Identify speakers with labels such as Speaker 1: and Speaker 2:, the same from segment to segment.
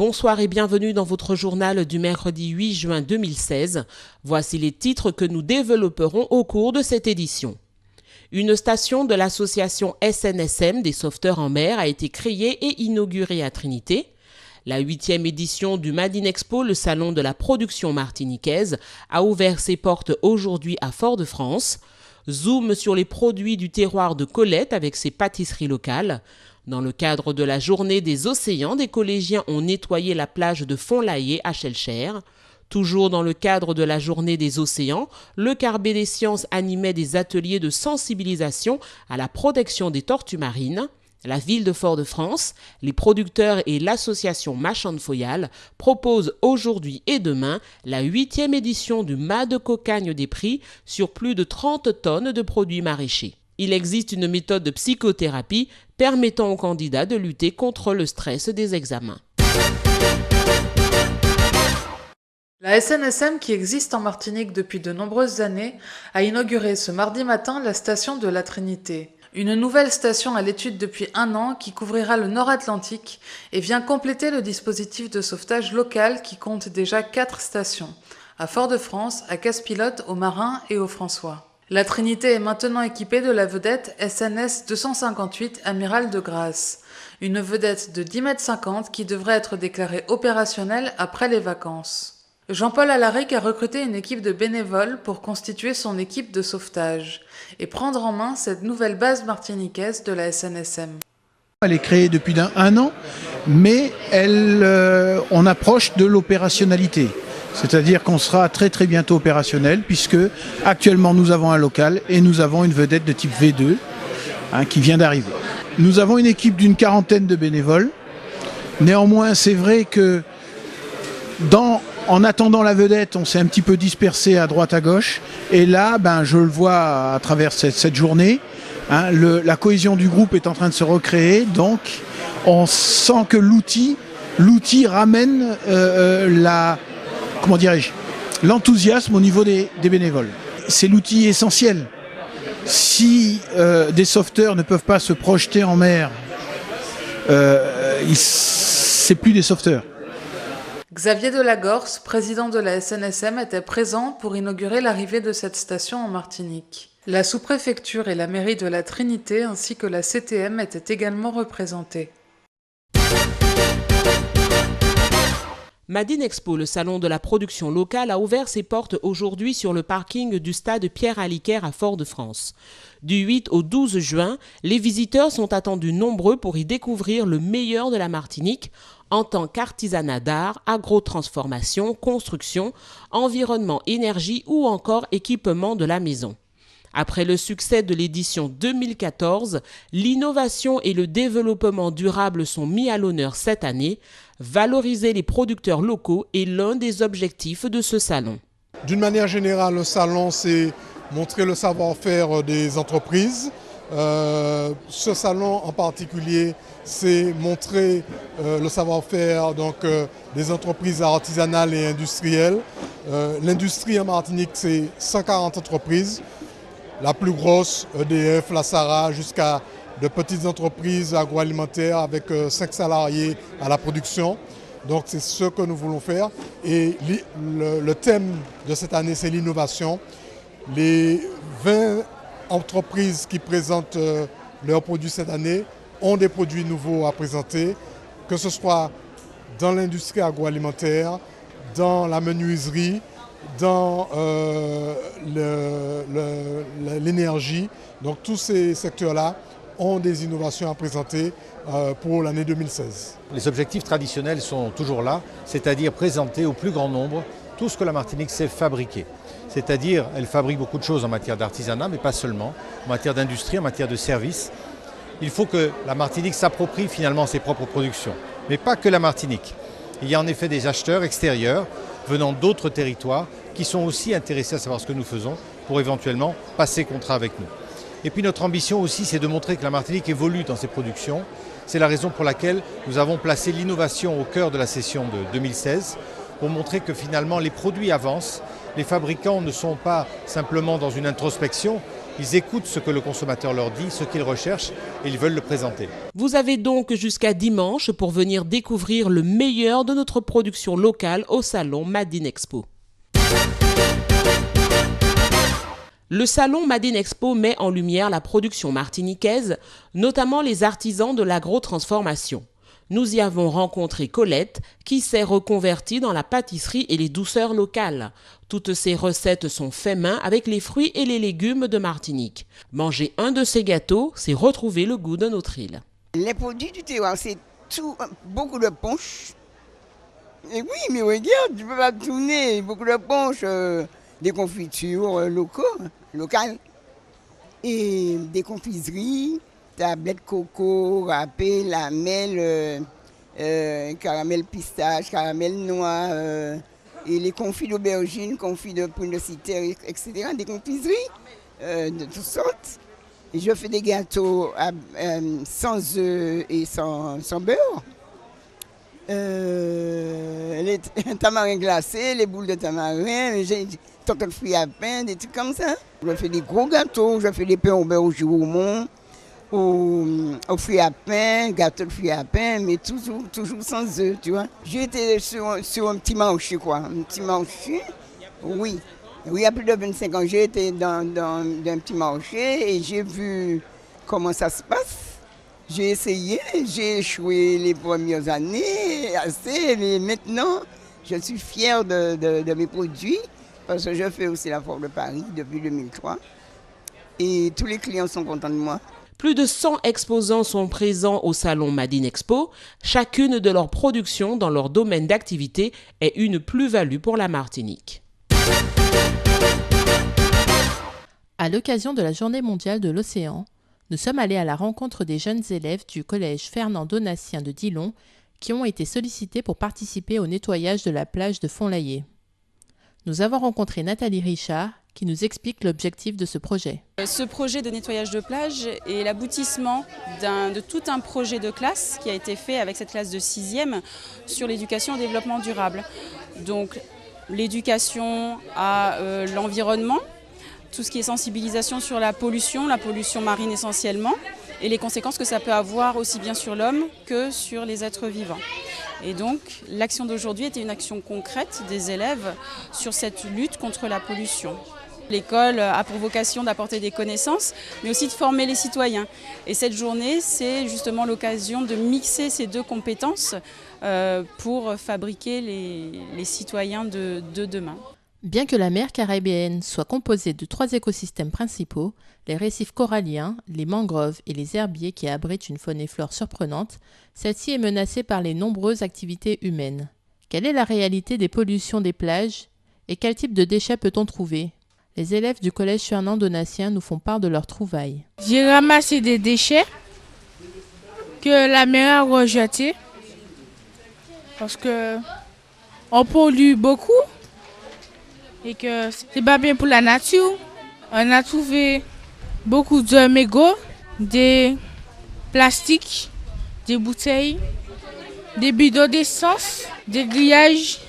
Speaker 1: Bonsoir et bienvenue dans votre journal du mercredi 8 juin 2016. Voici les titres que nous développerons au cours de cette édition. Une station de l'association SNSM des sauveteurs en mer a été créée et inaugurée à Trinité. La 8e édition du Made in Expo, le salon de la production martiniquaise, a ouvert ses portes aujourd'hui à Fort-de-France. Zoom sur les produits du terroir de Colette avec ses pâtisseries locales. Dans le cadre de la journée des océans, des collégiens ont nettoyé la plage de Font-Laillé à Schellcher. Toujours dans le cadre de la journée des océans, le Carbet des sciences animait des ateliers de sensibilisation à la protection des tortues marines. La ville de Fort-de-France, les producteurs et l'association Machan-de-Foyal proposent aujourd'hui et demain la 8e édition du mât de cocagne des prix sur plus de 30 tonnes de produits maraîchers. Il existe une méthode de psychothérapie permettant aux candidats de lutter contre le stress des examens.
Speaker 2: La SNSM, qui existe en Martinique depuis de nombreuses années, a inauguré ce mardi matin la station de la Trinité. Une nouvelle station à l'étude depuis 1 an qui couvrira le nord Atlantique et vient compléter le dispositif de sauvetage local qui compte déjà 4 stations, à Fort-de-France, à Casse-Pilote, au Marin et au François. La Trinité est maintenant équipée de la vedette SNS 258 Amiral de Grasse, une vedette de 10,50 m qui devrait être déclarée opérationnelle après les vacances. Jean-Paul Alaric a recruté une équipe de bénévoles pour constituer son équipe de sauvetage et prendre en main cette nouvelle base martiniquaise de la SNSM.
Speaker 3: Elle est créée depuis 1 an, mais on approche de l'opérationnalité. C'est-à-dire qu'on sera très bientôt opérationnel puisque actuellement nous avons un local et nous avons une vedette de type V2 qui vient d'arriver. Nous avons une équipe d'une 40aine de bénévoles. Néanmoins, c'est vrai que en attendant la vedette, on s'est un petit peu dispersé à droite à gauche. Et là, je le vois à travers cette journée, la cohésion du groupe est en train de se recréer. Donc, on sent que l'outil ramène l'enthousiasme au niveau des bénévoles. C'est l'outil essentiel. Si des sauveteurs ne peuvent pas se projeter en mer, c'est plus des sauveteurs.
Speaker 2: Xavier Delagorce, président de la SNSM, était présent pour inaugurer l'arrivée de cette station en Martinique. La sous-préfecture et la mairie de la Trinité ainsi que la CTM étaient également représentées.
Speaker 1: Made in Expo, le salon de la production locale, a ouvert ses portes aujourd'hui sur le parking du stade Pierre-Aliquer à Fort-de-France. Du 8 au 12 juin, les visiteurs sont attendus nombreux pour y découvrir le meilleur de la Martinique en tant qu'artisanat d'art, agrotransformation, construction, environnement, énergie ou encore équipement de la maison. Après le succès de l'édition 2014, l'innovation et le développement durable sont mis à l'honneur cette année. Valoriser les producteurs locaux est l'un des objectifs de ce salon.
Speaker 4: D'une manière générale, le salon, c'est montrer le savoir-faire des entreprises. Ce salon en particulier, c'est montrer le savoir-faire des entreprises artisanales et industrielles. L'industrie en Martinique, c'est 140 entreprises. La plus grosse, EDF, la Sara, jusqu'à de petites entreprises agroalimentaires avec 5 salariés à la production. Donc c'est ce que nous voulons faire. Et le thème de cette année, c'est l'innovation. Les 20 entreprises qui présentent leurs produits cette année ont des produits nouveaux à présenter, que ce soit dans l'industrie agroalimentaire, dans la menuiserie, dans l'énergie. Donc tous ces secteurs-là ont des innovations à présenter pour l'année 2016.
Speaker 5: Les objectifs traditionnels sont toujours là, c'est-à-dire présenter au plus grand nombre tout ce que la Martinique sait fabriquer. C'est-à-dire, elle fabrique beaucoup de choses en matière d'artisanat, mais pas seulement, en matière d'industrie, en matière de services. Il faut que la Martinique s'approprie finalement ses propres productions, mais pas que la Martinique. Il y a en effet des acheteurs extérieurs venant d'autres territoires qui sont aussi intéressés à savoir ce que nous faisons pour éventuellement passer contrat avec nous. Et puis notre ambition aussi, c'est de montrer que la Martinique évolue dans ses productions. C'est la raison pour laquelle nous avons placé l'innovation au cœur de la session de 2016 pour montrer que finalement les produits avancent. Les fabricants ne sont pas simplement dans une introspection, Ils écoutent ce que le consommateur leur dit, ce qu'il recherche, et ils veulent le présenter.
Speaker 1: Vous avez donc jusqu'à dimanche pour venir découvrir le meilleur de notre production locale au salon Made in Expo. Le salon Made in Expo met en lumière la production martiniquaise, notamment les artisans de l'agro-transformation. Nous y avons rencontré Colette, qui s'est reconvertie dans la pâtisserie et les douceurs locales. Toutes ces recettes sont faites main avec les fruits et les légumes de Martinique. Manger un de ces gâteaux, c'est retrouver le goût de notre île.
Speaker 6: Les produits du terroir, c'est tout, beaucoup de punch. Et oui, mais regarde, tu peux pas tourner, beaucoup de punch, des confitures locales, et des confiseries, tablettes coco, râpé, lamelles, caramel pistache, caramel noix, et les confits d'aubergine, confits de prune de citerne, etc. Des confiseries de toutes sortes. Et je fais des gâteaux sans œufs et sans beurre. Les tamarins glacés, les boules de tamarin, j'ai torte de fruits à pain, des trucs comme ça. Je fais des gros gâteaux, je fais des pains au beurre au giromont, aux fruits à pain, gâteaux de fruits à pain, mais toujours sans œufs, tu vois. J'ai été sur un petit marché, quoi. Un petit marché, oui. Oui, il y a plus de 25 ans, j'ai été dans un petit marché et j'ai vu comment ça se passe. J'ai essayé, j'ai échoué les premières années, assez, mais maintenant, je suis fière de mes produits parce que je fais aussi la Foire de Paris depuis 2003 et tous les clients sont contents de moi.
Speaker 1: Plus de 100 exposants sont présents au salon Made in Expo. Chacune de leurs productions dans leur domaine d'activité est une plus-value pour la Martinique.
Speaker 7: À l'occasion de la Journée mondiale de l'océan, nous sommes allés à la rencontre des jeunes élèves du collège Fernand Donatien de Dillon qui ont été sollicités pour participer au nettoyage de la plage de Font-Layet. Nous avons rencontré Nathalie Richard qui nous explique l'objectif de ce projet.
Speaker 8: Ce projet de nettoyage de plage est l'aboutissement de tout un projet de classe qui a été fait avec cette classe de 6e sur l'éducation au développement durable. Donc l'éducation à l'environnement, tout ce qui est sensibilisation sur la pollution marine essentiellement, et les conséquences que ça peut avoir aussi bien sur l'homme que sur les êtres vivants. Et donc l'action d'aujourd'hui était une action concrète des élèves sur cette lutte contre la pollution. L'école a pour vocation d'apporter des connaissances, mais aussi de former les citoyens. Et cette journée, c'est justement l'occasion de mixer ces deux compétences pour fabriquer les citoyens de demain.
Speaker 7: Bien que la mer caribéenne soit composée de 3 écosystèmes principaux, les récifs coralliens, les mangroves et les herbiers qui abritent une faune et flore surprenante, celle-ci est menacée par les nombreuses activités humaines. Quelle est la réalité des pollutions des plages et quel type de déchets peut-on trouver ? Les élèves du collège Fernand Donatien nous font part de leurs trouvailles.
Speaker 9: J'ai ramassé des déchets que la mer a rejetés parce que on pollue beaucoup et que c'est pas bien pour la nature. On a trouvé beaucoup de mégots, des plastiques, des bouteilles, des bidons d'essence, des grillages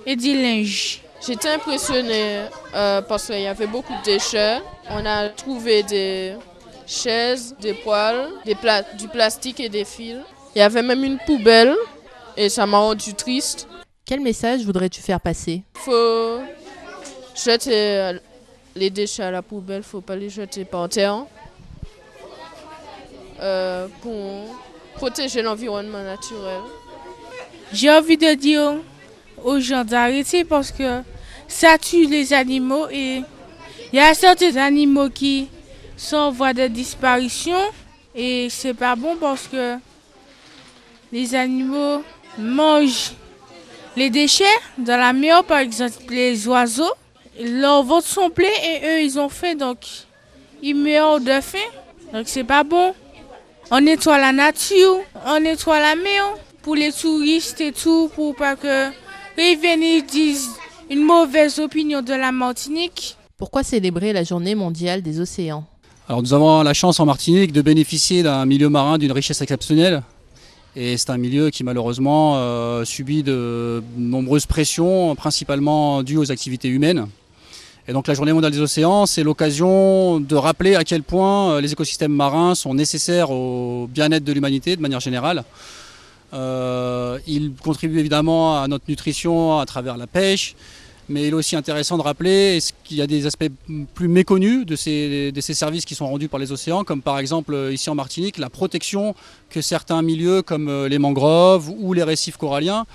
Speaker 9: et des linges.
Speaker 10: J'étais impressionnée parce qu'il y avait beaucoup de déchets. On a trouvé des chaises, des poêles, du plastique et des fils. Il y avait même une poubelle et ça m'a rendu triste.
Speaker 7: Quel message voudrais-tu faire passer ?
Speaker 10: Il faut jeter les déchets à la poubelle, il ne faut pas les jeter par terre pour protéger l'environnement naturel.
Speaker 9: J'ai envie de dire aux gens d'arrêter parce que ça tue les animaux et il y a certains animaux qui sont en voie de disparition et c'est pas bon parce que les animaux mangent les déchets dans la mer, par exemple les oiseaux. Leurs ventres sont pleins et eux ils ont faim donc ils meurent de faim, donc c'est pas bon. On nettoie la nature, on nettoie la mer pour les touristes et tout, pour pas que ils viennent et disent une mauvaise opinion de la Martinique.
Speaker 7: Pourquoi célébrer la Journée mondiale des océans ?
Speaker 11: Alors nous avons la chance en Martinique de bénéficier d'un milieu marin d'une richesse exceptionnelle. Et c'est un milieu qui malheureusement subit de nombreuses pressions, principalement dues aux activités humaines. Et donc la Journée mondiale des océans, c'est l'occasion de rappeler à quel point les écosystèmes marins sont nécessaires au bien-être de l'humanité de manière générale. Ils contribuent évidemment à notre nutrition à travers la pêche, mais il est aussi intéressant de rappeler qu'il y a des aspects plus méconnus de ces services qui sont rendus par les océans, comme par exemple ici en Martinique, la protection que certains milieux comme les mangroves ou les récifs coralliens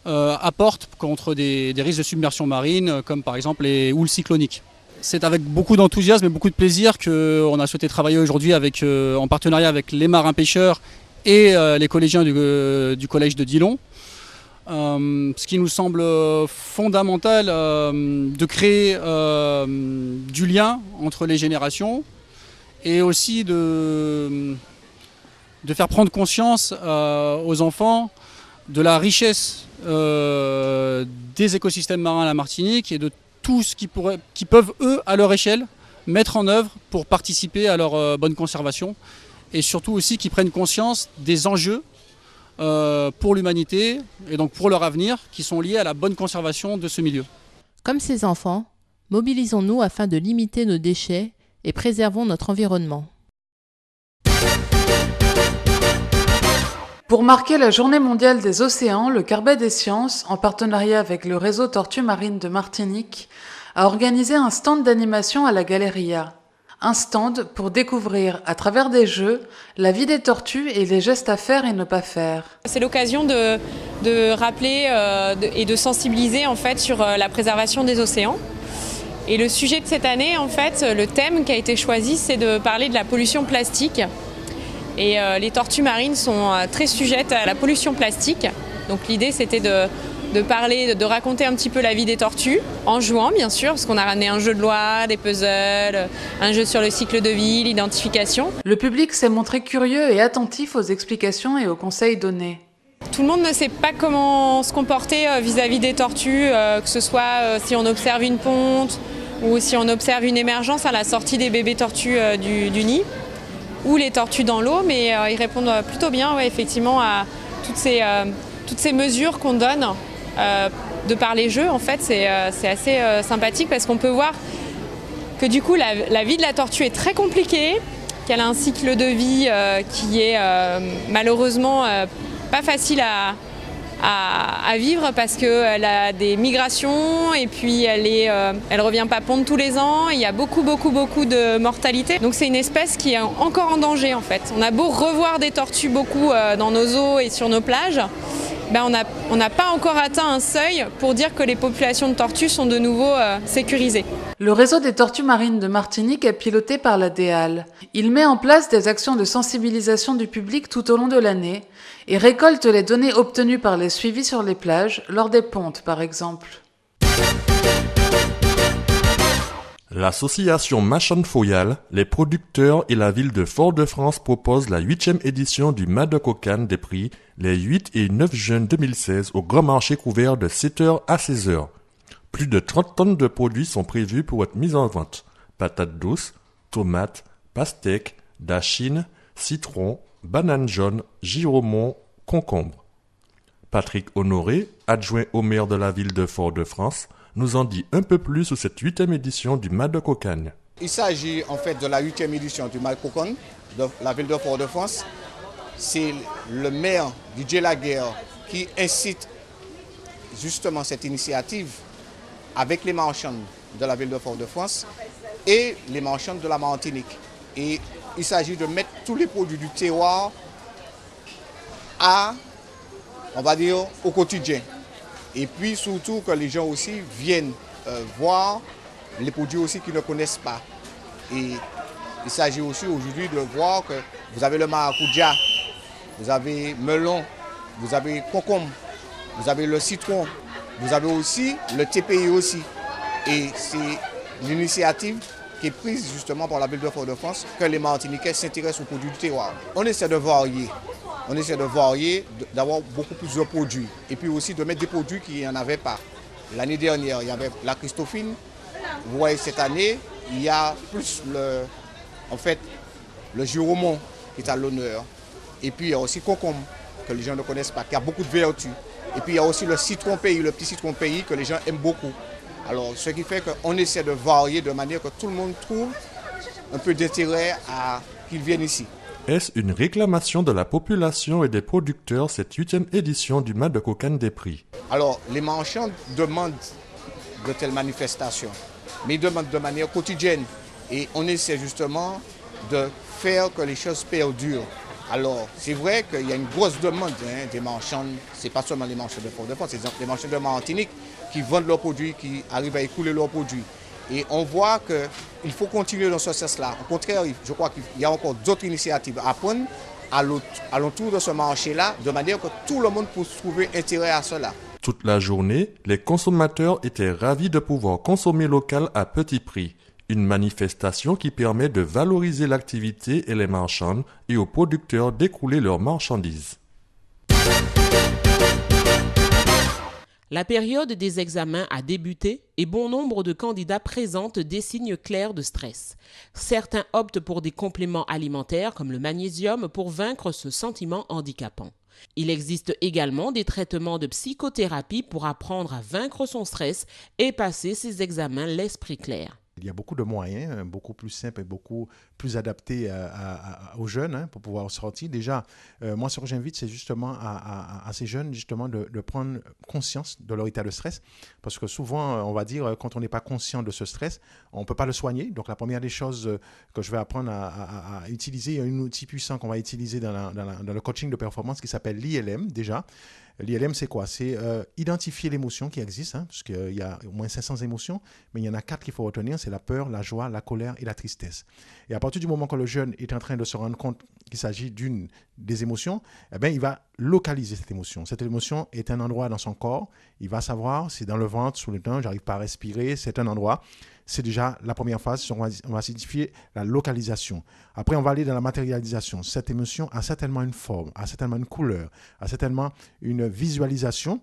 Speaker 11: apportent contre des risques de submersion marine, comme par exemple les houles cycloniques. C'est avec beaucoup d'enthousiasme et beaucoup de plaisir qu'on a souhaité travailler aujourd'hui en partenariat avec les marins-pêcheurs et les collégiens du collège de Dillon. Ce qui nous semble fondamental de créer du lien entre les générations et aussi de faire prendre conscience aux enfants de la richesse des écosystèmes marins à la Martinique et de tout ce qu'ils peuvent, eux, à leur échelle, mettre en œuvre pour participer à leur bonne conservation et surtout aussi qu'ils prennent conscience des enjeux pour l'humanité et donc pour leur avenir qui sont liés à la bonne conservation de ce milieu.
Speaker 7: Comme ces enfants, mobilisons-nous afin de limiter nos déchets et préservons notre environnement.
Speaker 2: Pour marquer la Journée mondiale des océans, le Carbet des sciences, en partenariat avec le réseau Tortues marines de Martinique, a organisé un stand d'animation à la Galeria. Un stand pour découvrir, à travers des jeux, la vie des tortues et les gestes à faire et ne pas faire.
Speaker 8: C'est l'occasion de rappeler et de sensibiliser en fait sur la préservation des océans. Et le sujet de cette année, en fait, le thème qui a été choisi, c'est de parler de la pollution plastique. Et les tortues marines sont très sujettes à la pollution plastique. Donc l'idée, c'était de parler, de raconter un petit peu la vie des tortues, en jouant bien sûr, parce qu'on a ramené un jeu de loi, des puzzles, un jeu sur le cycle de vie, l'identification.
Speaker 2: Le public s'est montré curieux et attentif aux explications et aux conseils donnés.
Speaker 8: Tout le monde ne sait pas comment se comporter vis-à-vis des tortues, que ce soit si on observe une ponte ou si on observe une émergence à la sortie des bébés tortues du nid, ou les tortues dans l'eau, mais ils répondent plutôt bien effectivement à toutes ces mesures qu'on donne. De par les jeux, en fait, c'est assez sympathique parce qu'on peut voir que du coup la vie de la tortue est très compliquée, qu'elle a un cycle de vie qui est malheureusement pas facile à vivre parce qu'elle a des migrations et puis elle revient pas pondre tous les ans, il y a beaucoup de mortalité. Donc c'est une espèce qui est encore en danger en fait. On a beau revoir des tortues beaucoup dans nos eaux et sur nos plages, on n'a pas encore atteint un seuil pour dire que les populations de tortues sont de nouveau sécurisées.
Speaker 2: Le réseau des tortues marines de Martinique est piloté par la DEAL. Il met en place des actions de sensibilisation du public tout au long de l'année et récolte les données obtenues par les suivis sur les plages, lors des pontes par exemple.
Speaker 12: L'association Machan Foyal, les producteurs et la ville de Fort-de-France proposent la 8e édition du Madec au Cannes des prix les 8 et 9 juin 2016 au grand marché couvert de 7h à 16h. Plus de 30 tonnes de produits sont prévus pour être mis en vente. Patates douces, tomates, pastèques, dachines, citrons, bananes jaunes, giromons, concombres. Patrick Honoré, adjoint au maire de la ville de Fort-de-France, nous en dit un peu plus sur cette 8e édition du Madec au Cannes.
Speaker 13: Il s'agit en fait de la 8e édition du Madec au Cannes de la ville de Fort-de-France. C'est le maire Didier Laguerre qui incite justement cette initiative avec les marchands de la ville de Fort-de-France et les marchands de la Martinique. Et il s'agit de mettre tous les produits du terroir au quotidien. Et puis surtout que les gens aussi viennent voir les produits aussi qu'ils ne connaissent pas. Et il s'agit aussi aujourd'hui de voir que vous avez le maracuja, vous avez melon, vous avez concombre, vous avez le citron, vous avez aussi le TPI aussi. Et c'est l'initiative qui est prise justement par la ville de Fort-de-France que les Martiniquais s'intéressent aux produits du terroir. On essaie de varier. On essaie de varier, d'avoir beaucoup plus de produits. Et puis aussi de mettre des produits qu'il n'y en avait pas. L'année dernière, il y avait la Christophine. Vous voyez, cette année, il y a plus le giromon qui est à l'honneur. Et puis il y a aussi concombre, que les gens ne connaissent pas, qui a beaucoup de vertus. Et puis il y a aussi le citron pays, le petit citron pays que les gens aiment beaucoup. Alors, ce qui fait qu'on essaie de varier de manière que tout le monde trouve un peu d'intérêt à qu'ils viennent ici.
Speaker 12: Est-ce une réclamation de la population et des producteurs cette 8e édition du Mas de Cocagne des Prix?
Speaker 13: Alors, les marchands demandent de telles manifestations, mais ils demandent de manière quotidienne. Et on essaie justement de faire que les choses perdurent. Alors, c'est vrai qu'il y a une grosse demande des marchands, c'est pas seulement les marchands de Fort-de-France, c'est les marchands de Martinique qui vendent leurs produits, qui arrivent à écouler leurs produits. Et on voit qu'il faut continuer dans ce sens-là. Au contraire, je crois qu'il y a encore d'autres initiatives à prendre à l'entour de ce marché-là, de manière que tout le monde puisse trouver intérêt à cela.
Speaker 12: Toute la journée, les consommateurs étaient ravis de pouvoir consommer local à petit prix. Une manifestation qui permet de valoriser l'activité et les marchands et aux producteurs d'écouler leurs marchandises.
Speaker 1: La période des examens a débuté et bon nombre de candidats présentent des signes clairs de stress. Certains optent pour des compléments alimentaires comme le magnésium pour vaincre ce sentiment handicapant. Il existe également des traitements de psychothérapie pour apprendre à vaincre son stress et passer ses examens l'esprit clair.
Speaker 14: Il y a beaucoup de moyens, beaucoup plus simples et beaucoup plus adaptés aux jeunes pour pouvoir sortir. Déjà, moi, ce que j'invite, c'est justement à ces jeunes justement de prendre conscience de leur état de stress. Parce que souvent, on va dire, quand on n'est pas conscient de ce stress, on ne peut pas le soigner. Donc, la première des choses que je vais apprendre à utiliser, il y a un outil puissant qu'on va utiliser dans le coaching de performance qui s'appelle l'ILM déjà. L'ILM, c'est quoi? C'est identifier l'émotion qui existe, parce qu'il y a au moins 500 émotions, mais il y en a 4 qu'il faut retenir, c'est la peur, la joie, la colère et la tristesse. Et à partir du moment que le jeune est en train de se rendre compte qu'il s'agit d'une des émotions, eh bien, il va localiser cette émotion. Cette émotion est un endroit dans son corps, il va savoir, c'est dans le ventre, sous le temps, j'arrive pas à respirer, c'est un endroit. C'est déjà la première phase, on va signifier la localisation. Après, on va aller dans la matérialisation. Cette émotion a certainement une forme, a certainement une couleur, a certainement une visualisation.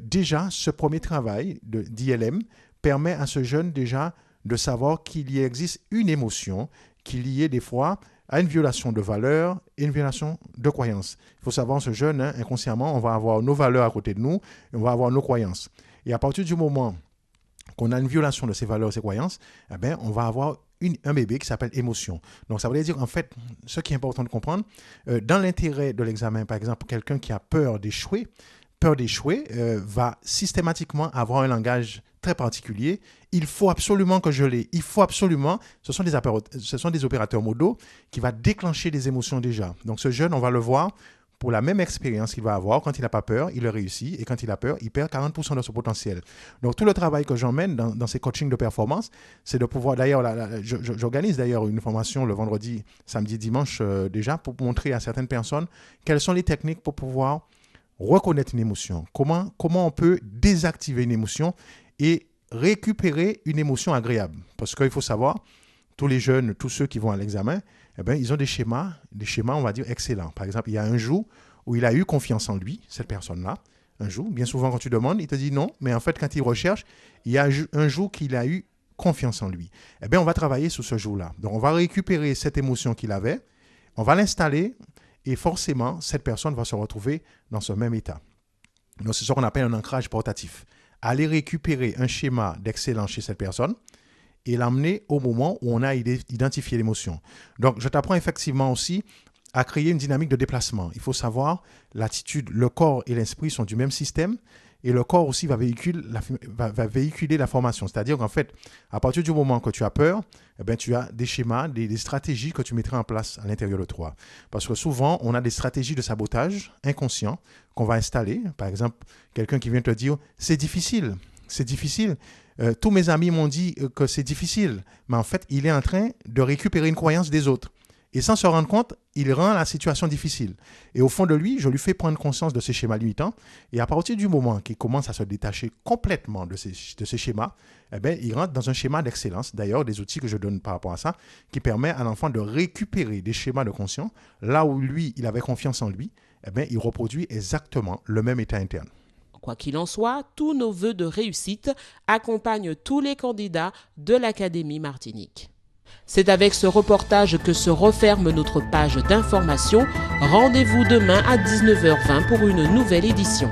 Speaker 14: Déjà, ce premier travail d'ILM permet à ce jeune déjà de savoir qu'il y existe une émotion qui est liée des fois à une violation de valeurs et une violation de croyances. Il faut savoir, ce jeune, inconsciemment, on va avoir nos valeurs à côté de nous et on va avoir nos croyances. Et à partir du moment qu'on a une violation de ces valeurs, ces croyances, eh bien, on va avoir un bébé qui s'appelle émotion. Donc, ça veut dire, en fait, ce qui est important de comprendre, dans l'intérêt de l'examen, par exemple, quelqu'un qui a peur d'échouer va systématiquement avoir un langage très particulier. Il faut absolument que je l'ai. Il faut absolument. Ce sont des opérateurs modaux qui vont déclencher des émotions déjà. Donc, ce jeune, on va le voir pour la même expérience qu'il va avoir. Quand il n'a pas peur, il le réussit. Et quand il a peur, il perd 40% de son potentiel. Donc, tout le travail que j'emmène dans ces coachings de performance, c'est de pouvoir... D'ailleurs, j'organise d'ailleurs une formation le vendredi, samedi, dimanche déjà, pour montrer à certaines personnes quelles sont les techniques pour pouvoir reconnaître une émotion. Comment on peut désactiver une émotion et récupérer une émotion agréable. Parce qu'il faut savoir, tous les jeunes, tous ceux qui vont à l'examen, eh bien, ils ont des schémas, on va dire, excellents. Par exemple, il y a un jour où il a eu confiance en lui, cette personne-là. Un jour, bien souvent, quand tu demandes, il te dit non. Mais en fait, quand il recherche, il y a un jour qu'il a eu confiance en lui. Eh bien, on va travailler sur ce jour-là. Donc, on va récupérer cette émotion qu'il avait, on va l'installer et forcément, cette personne va se retrouver dans ce même état. Donc, c'est ce qu'on appelle un ancrage portatif. Aller récupérer un schéma d'excellence chez cette personne et l'amener au moment où on a identifié l'émotion. Donc, je t'apprends effectivement aussi à créer une dynamique de déplacement. Il faut savoir, l'attitude, le corps et l'esprit sont du même système et le corps aussi va véhiculer la formation. C'est-à-dire qu'en fait, à partir du moment que tu as peur, eh bien, tu as des schémas, des stratégies que tu mettrais en place à l'intérieur de toi. Parce que souvent, on a des stratégies de sabotage inconscient qu'on va installer. Par exemple, quelqu'un qui vient te dire « c'est difficile ». Tous mes amis m'ont dit que c'est difficile, mais en fait, il est en train de récupérer une croyance des autres. Et sans se rendre compte, il rend la situation difficile. Et au fond de lui, je lui fais prendre conscience de ces schémas limitants. Et à partir du moment qu'il commence à se détacher complètement de ces schémas, eh bien, il rentre dans un schéma d'excellence. D'ailleurs, des outils que je donne par rapport à ça, qui permet à l'enfant de récupérer des schémas de conscience. Là où lui, il avait confiance en lui, eh bien, il reproduit exactement le même état interne.
Speaker 1: Quoi qu'il en soit, tous nos vœux de réussite accompagnent tous les candidats de l'Académie Martinique. C'est avec ce reportage que se referme notre page d'information. Rendez-vous demain à 19h20 pour une nouvelle édition.